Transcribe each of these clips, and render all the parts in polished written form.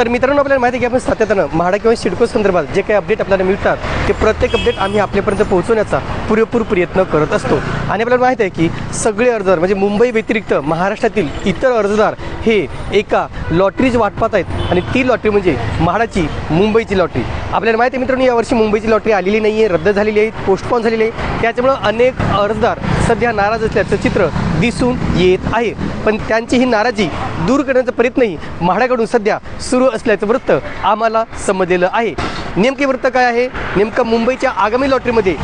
तर मित्रांनो, आपल्याला माहिती आहे की आपण सातत्यानं म्हाडा किंवा सिडको संदर्भात जे काही अपडेट आपल्याला मिळतात ते प्रत्येक अपडेट आम्ही आपल्यापर्यंत पोहोचवण्याचा पुरेपूर प्रयत्न करत असतो। आणि आपल्याला माहिती आहे की सगळे अर्जदार म्हणजे मुंबई व्यतिरिक्त महाराष्ट्रातील इतर अर्जदार हे एका लॉटरीची वाट पाहत आहेत आणि ती लॉटरी म्हणजे म्हाडाची मुंबईची लॉटरी। आपल्याला माहिती आहे मित्रांनो, यावर्षी मुंबईची लॉटरी आलेली नाही आहे, रद्द झालेली आहे, पोस्टपोन झालेली आहे। त्याच्यामुळे अनेक अर्जदार सध्या नाराज असल्याचं चित्र दिसून येत आहे। पण त्यांची ही नाराजी दूर करण्याचा प्रयत्नही म्हाडाकडून सध्या सुरू असल्याचं वृत्त आम्हाला समजलेलं आहे। नेमके वृत्त काय आहे, नेमकं मुंबईच्या आगामी लॉटरीमध्ये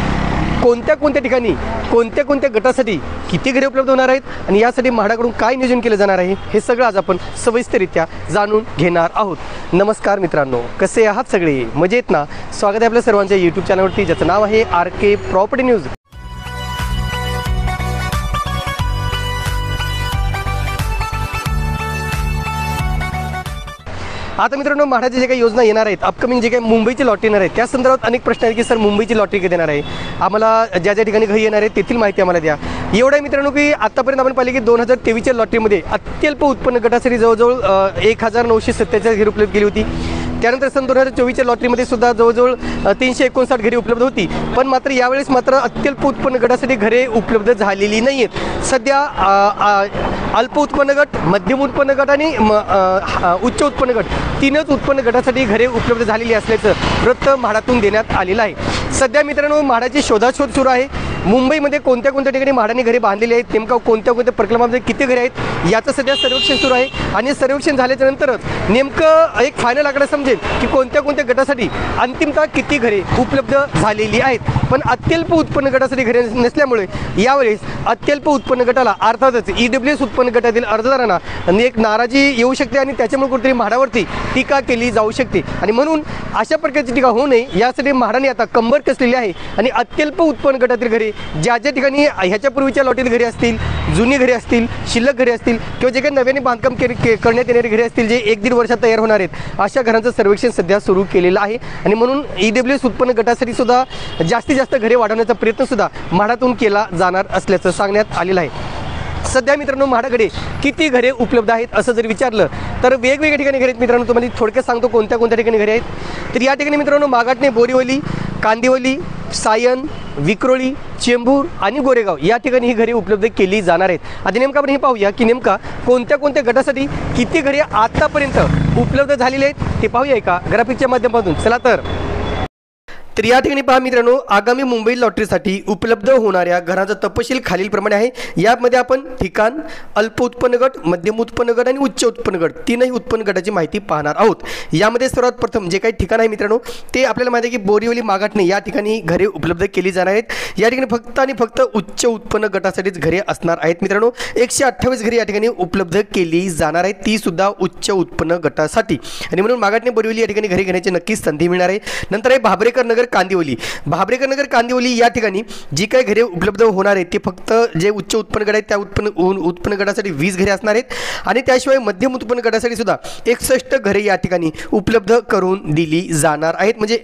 कोणत्या ठिकाणी कोणत्या गटासाठी किती घरे उपलब्ध होणार आहेत आणि यासाठी म्हाडाकडून काय नियोजन केलं जाणार आहे हे सगळं आज आपण सविस्तररित्या जाणून घेणार आहोत। नमस्कार मित्रांनो, कसे आहात सगळे? मजेत ना? स्वागत आहे आपल्या सर्वांच्या यूट्यूब चॅनलवरती ज्याचं नाव आहे RK प्रॉपर्टी न्यूज। आता मित्रांनो, म्हाडाची जे काही योजना येणार आहेत, अपकमिंग जे काही मुंबईची लॉटरी येणार आहे त्या संदर्भात अनेक प्रश्न आहेत की सर मुंबईची लॉटरी कधी येणार आहे, आम्हाला ज्या ठिकाणी घरी येणार आहे तेथील माहिती आम्हाला द्या। एवढं आहे मित्रांनो की आतापर्यंत आपण पाहिले की 2023च्या लॉटरीमध्ये अत्यल्प उत्पन्न गटासाठी जवळजवळ 1947 घरे उपलब्ध केली होती। त्यानंतर सन 2024च्या लॉटरीमध्ये सुद्धा जवळजवळ 359 घरे उपलब्ध होती। पण मात्र यावेळेस मात्र अत्यल्प उत्पन्न गटासाठी घरे उपलब्ध झालेली नाही आहेत। सध्या अल्प उत्पन्न गट, मध्यम उत्पन्न गट आणि उच्च उत्पन्न गट तीनच उत्पन्न गटासाठी घरे उपलब्ध झालेली असल्याचं वृत्त म्हाडातून देण्यात आलेलं आहे। सध्या मित्रांनो, म्हाडाची शोधाशोध सुरू आहे। मुंबईमध्ये कोणत्या ठिकाणी म्हाडाने घरे बांधलेली आहेत, नेमका कोणत्या प्रकल्पामध्ये किती घरे आहेत याचं सध्या सर्वेक्षण सुरू आहे। आणि सर्वेक्षण झाल्याच्या नंतरच नेमकं एक फायनल आकडा समजेल की कोणत्या गटासाठी अंतिमतः किती घरे उपलब्ध झालेली आहेत। पण अत्यल्प उत्पन्न गटासाठी घरे नसल्यामुळे यावेळेस अत्यल्प उत्पन्न गटाला अर्थातच EWS उत्पन्न गटातील अर्जदारांना एक नाराजी येऊ शकते आणि त्याच्यामुळे कुठेतरी म्हाडावरती टीका केली जाऊ शकते। आणि म्हणून अशा प्रकारची टीका होऊ नये यासाठी म्हाडाने आता कंबर कसलेली आहे आणि अत्यल्प उत्पन्न गटातील घरे ज्या ठिकाणी ह्याच्यापूर्वीच्या लॉटरीतील घरे असतील, जुनी घरे असतील, शिल्लक घरे असतील किंवा जे काही नव्याने बांधकाम करण्यात येणारी घरे असतील जे 1-1.5 वर्षात तयार होणार आहेत, अशा घरांचं सर्वेक्षण सध्या सुरू केलेलं आहे। आणि म्हणून EWS उत्पन्न गटासाठी सुद्धा जास्तीत जास्त घरे वाढवण्याचा प्रयत्न सुद्धा म्हाडातून केला जाणार असल्याचं सांगण्यात आलेलं आहे। सध्या मित्रांनो, म्हाडाकडे किती घरे उपलब्ध आहेत असं जर विचारलं तर वेगवेगळ्या ठिकाणी घरे आहेत। मित्रांनो, तुम्हाला थोडक्यात सांगतो कोणत्या ठिकाणी घरे आहेत। तर या ठिकाणी मित्रांनो, मागाटणे, बोरिवली, कांदिवली, सायन, विक्रोळी, चेंबूर आणि गोरेगाव या ठिकाणी ही घरे उपलब्ध केली जाणार आहेत। आता नेमकं आपण हे पाहूया की नेमका कोणत्या गटासाठी किती घरे आतापर्यंत उपलब्ध झालेली आहेत ते पाहूया एका ग्राफिकच्या माध्यमातून। चला तर या ठिकाणी पहा मित्रांनो, आगामी मुंबई लॉटरीसाठी उपलब्ध होणाऱ्या घरांचा तपशील खालीलप्रमाणे आहे। यामध्ये आपण ठिकाण, अल्प उत्पन्न गट, मध्यम उत्पन्न गट आणि उच्च उत्पन्न गट तीनही उत्पन्न गटाची माहिती पाहणार आहोत। यामध्ये सर्वात प्रथम जे काही ठिकाण आहे मित्रांनो ते आपल्याला माहिती आहे की बोरिवली, मागाटणे या ठिकाणी घरे उपलब्ध केली जाणार आहेत। या ठिकाणी फक्त आणि फक्त उच्च उत्पन्न गटासाठीच घरे असणार आहेत मित्रांनो। 128 घरे या ठिकाणी उपलब्ध केली जाणार आहेत, ती सुद्धा उच्च उत्पन्न गटासाठी। आणि म्हणून मागाटणे, बोरिवली या ठिकाणी घरे घेण्याची नक्कीच संधी मिळणार आहे। नंतर आहे भाबरेकर नगर, कांदिवली। भाबरेकर नगर, कांदिवली या ठिकाणी जी काही घरे उपलब्ध होणार आहेत ते फक्त जे उच्च उत्पन्न गट आहेत त्या उत्पन्न गटासाठी 20 घरे असणार आहेत। आणि त्याशिवाय मध्यम उत्पन्न गटासाठी सुद्धा 61 घरे या ठिकाणी उपलब्ध करून दिली जाणार आहेत, म्हणजे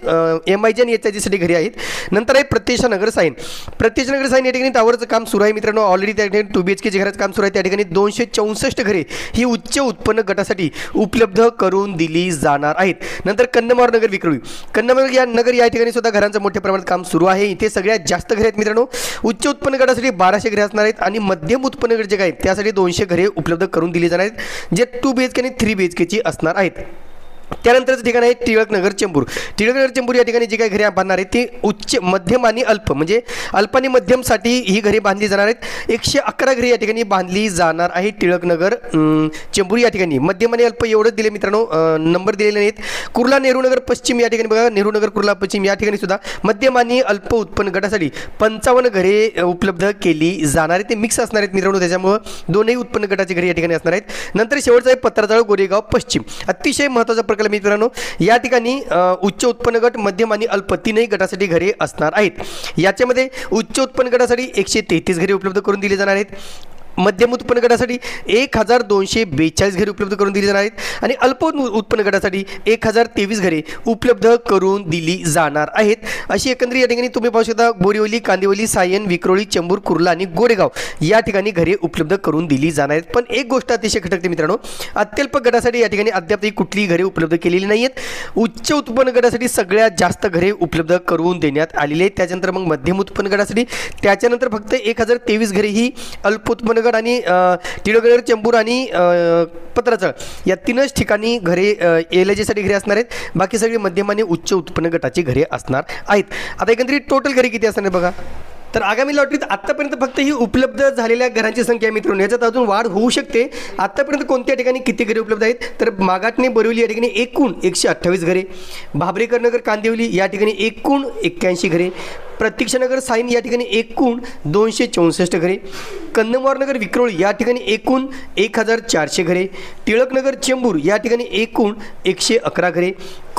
MIG आणि HIG घरे आहेत। नंतर आहे प्रत्यक्ष नगर साईन। प्रत्यक्ष नगर साईन या ठिकाणी टावरचं काम सुरू आहे मित्रांनो। ऑलरेडी त्या ठिकाणी 2 BHK घराचं काम सुरू आहे। त्या ठिकाणी 264 घरे ही उच्च उत्पन्न गटासाठी उपलब्ध करून दिली जाणार आहेत। नंतर कन्नमवार नगर, विक्रोळी। कन्नमवार नगर या ठिकाणी सुद्धा घरांचं मोठ्या प्रमाणात काम सुरू आहे। इथे सगळ्यात जास्त घरे आहेत मित्रांनो। उच्च उत्पन्न गटासाठी 1200 घरे असणार आहेत आणि मध्यम उत्पन्न गट जे काय त्यासाठी 200 घरे उपलब्ध करून दिली जाणार आहेत, जे 2 BHK आणि 3 BHK असणार आहेत। त्यानंतरचं ठिकाण आहे टिळक नगर, चेंबूर। टिळक नगर, चेंबूर या ठिकाणी जी काही घरे बांधणार आहेत ती उच्च, मध्यम आणि अल्प म्हणजे अल्प आणि मध्यमसाठी ही घरे बांधली जाणार आहेत। 111 घरे या ठिकाणी बांधली जाणार आहे टिळक नगर, चेंबूर या ठिकाणी। मध्यम आणि अल्प एवढंच दिले मित्रांनो, नंबर दिलेले नाहीत। कुर्ला, नेहरू नगर पश्चिम या ठिकाणी बघा, नेहरू नगर, कुर्ला पश्चिम या ठिकाणी सुद्धा मध्यम आणि अल्प उत्पन्न गटासाठी 55 घरे उपलब्ध केली जाणार आहेत। ते मिक्स असणार आहेत मित्रांनो, त्याच्यामुळे दोन्ही उत्पन्न गटाची घरे या ठिकाणी असणार आहेत। नंतर शेवटचं आहे पत्राचाळ, गोरेगाव पश्चिम। अतिशय महत्त्वाचा प्रकल्प मित्रांनो, या ठिकाणी उच्च उत्पन्न गट, मध्यम आणि अल्प तीनही गटासाठी घरे असणार आहेत। याच्यामध्ये उच्च उत्पन्न गटासाठी 133 घरे उपलब्ध करून दिली जाणार आहेत। मध्यम उत्पन्न गटासाठी 1242 घरे उपलब्ध करून दिली जाणार आहेत आणि अल्प उत्पन्न गटासाठी 1023 घरे उपलब्ध करून दिली जाणार आहेत। अशी एकंदरीत या ठिकाणी तुम्ही पाहू शकता बोरिवली, कांदिवली, सायन, विक्रोळी, चेंबूर, कुर्ला आणि गोरेगाव या ठिकाणी घरे उपलब्ध करून दिली जाणार आहेत। पण एक गोष्ट अतिशय खटकते मित्रांनो, अत्यल्प गटासाठी या ठिकाणी अद्याप कुठलीही घरे उपलब्ध केलेली नाही आहेत। उच्च उत्पन्न गटासाठी सगळ्यात जास्त घरे उपलब्ध करून देण्यात आलेली आहेत। त्याच्यानंतर मग मध्यम उत्पन्न गटासाठी, त्याच्यानंतर फक्त 1023 घरे ही अल्प उत्पन्न गट आणि टिळकनगर, चेंबूर आणि पत्राचळ या तीनच ठिकाणी घरे एलआयजीसाठी घरे असणार आहेत। बाकी सगळी मध्यम आणि उच्च उत्पन्न गटाची घरे असणार आहेत। आता एकंदरीत टोटल घरे किती असणार बघा, तर आगामी लॉटरीत आत्तापर्यंत फक्त ही उपलब्ध झालेल्या घरांची संख्या मित्रांनो, याच्यात अजून वाढ होऊ शकते। आत्तापर्यंत कोणत्या ठिकाणी किती घरे उपलब्ध आहेत, तर मागाटणे बोरिवली या ठिकाणी एकूण 128 घरे, भाबरेकर नगर कांदिवली या ठिकाणी एकूण 81 घरे, प्रतीक्षानगर साईन या ठिकाणी एकूण 264 घरे, कन्नमवार नगर विक्रोळी या ठिकाणी एकूण 1400 घरे, टिळकनगर चेंबूर या ठिकाणी एकूण 111 घरे,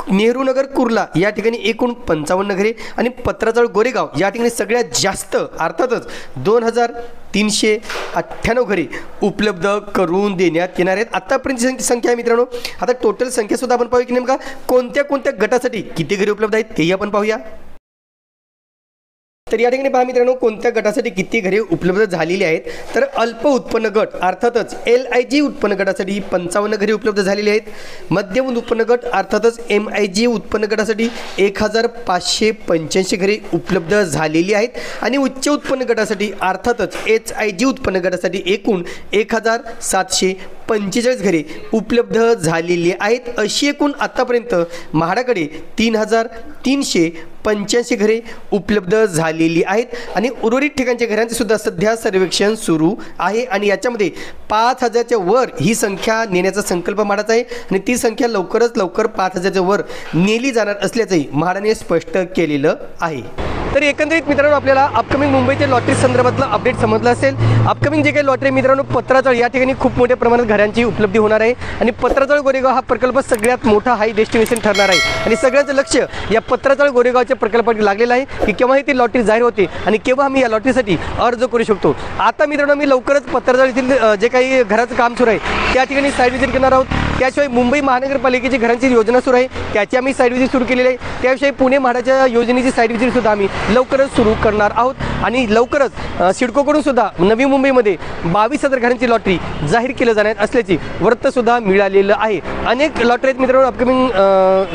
नेहरू नगर कुर्ला या ठिकाणी एकूण 55 घरे आणि पत्राचळ गोरेगाव या ठिकाणी सगळ्यात जास्त अर्थातच 2398 घरे उपलब्ध करून देण्यात येणार आहेत। आत्तापर्यंतची संख्या आहे मित्रांनो। आता टोटल संख्या सुद्धा आपण पाहूया की नेमका कोणत्या कोणत्या गटासाठी किती घरे उपलब्ध आहेत तेही आपण पाहूया। तर या ठिकाणी पहा मित्रांनो, कोणत्या गटासाठी किती घरे उपलब्ध झालेली आहेत, तर अल्प उत्पन्न गट अर्थातच LIG उत्पन्न गटासाठी 55 घरे उपलब्ध झालेली आहेत। मध्यम उत्पन्न गट अर्थातच MIG उत्पन्न गटासाठी 1585 घरे उपलब्ध झालेली आहेत आणि उच्च उत्पन्न गटासाठी अर्थातच HIG उत्पन्न गटासाठी एकूण 1745 घरे उपलब्ध झालेली आहेत। अशी एकूण आतापर्यंत म्हाडाकडे 3385 घरे उपलब्ध झालेली आहेत आणि उर्वरित ठिकाणच्या घरांचे सुद्धा सध्या सर्वेक्षण सुरू आहे आणि याच्यामध्ये 5000च्या वर ही संख्या नेण्याचा संकल्प म्हाडाचा आहे आणि ती संख्या लवकरच लवकर 5000च्या वर नेली जाणार असल्याचंही म्हाडाने स्पष्ट केलेलं आहे। तर एकंदरीत मित्रांनो, आपल्याला अपकमिंग मुंबईच्या लॉटरी संदर्भातलं अपडेट समजलं असेल। अपकमिंग जे काही लॉटरी मित्रांनो, पत्राचळ या ठिकाणी खूप मोठ्या प्रमाणात घरांची उपलब्धी होणार आहे आणि पत्राचळ गोरेगाव हा प्रकल्प सगळ्यात मोठा हाय डेस्टिनेशन ठरणार आहे आणि सगळ्यांचं लक्ष या पत्राचळ गोरेगावच्या प्रकल्पावर लागलेलं आहे की केव्हा ती लॉटरी जाहीर होते आणि केव्हा आम्ही या लॉटरीसाठी अर्ज करू शकतो। आता मित्रांनो, मी लवकरच पत्राचळ येथील जे काही घराचं काम सुरू आहे त्या ठिकाणी साईड व्हिजिट करणार आहोत। त्याशिवाय मुंबई महानगरपालिकेची घरांची योजना सुरू आहे, त्याची आम्ही साईड व्हिजिट सुरू केलेली आहे। त्याशिवाय पुणे म्हाडाच्या योजनेची साईड व्हिजिट सुद्धा आम्ही लवकरच सुरू करणार आहोत आणि लवकरच सिडकोकडून सुद्धा नवी मुंबईमध्ये 22,000 घरांची लॉटरी जाहीर केलं जाणार असल्याची वृत्त सुद्धा मिळालेलं आहे। अनेक लॉटरी आहेत मित्रांनो, अपकमिंग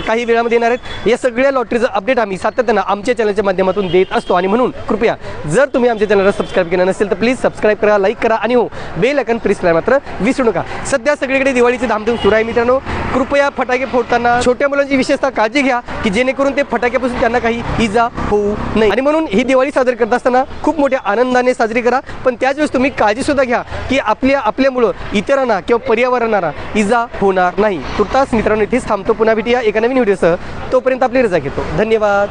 काही वेळामध्ये येणार आहेत। या सगळ्या लॉटरीचं अपडेट आम्ही सातत्यानं आमच्या चॅनलच्या माध्यमातून देत असतो आणि म्हणून कृपया जर तुम्ही आमच्या चॅनलला सबस्क्राईब केलं नसेल तर प्लीज सबस्क्राईब करा, लाईक करा आणि हो बेल आयकॉन प्रेस करायला मात्र विसरू नका। सध्या सगळीकडे दिवाळीची धामधूम सुरू आहे मित्रांनो। कृपया फटाके फोडताना छोट्या मुलांची विशेषतः काळजी घ्या की जेणेकरून ते फटाक्यापासून त्यांना काही इजा होऊ नये आणि म्हणून ही दिवाळी साजरी करत असताना खूप मोठ्या आनंदाने साजरी करा, पण त्याच वेळेस तुम्ही काळजी सुद्धा घ्या की आपल्यामुळं इतरांना किंवा पर्यावरणाला इजा होणार नाही। तुर्तास मित्रांनो इथेच थांबतो, पुन्हा भेटूया एका नवीन व्हिडिओसह। तोपर्यंत आपली रजा घेतो, धन्यवाद।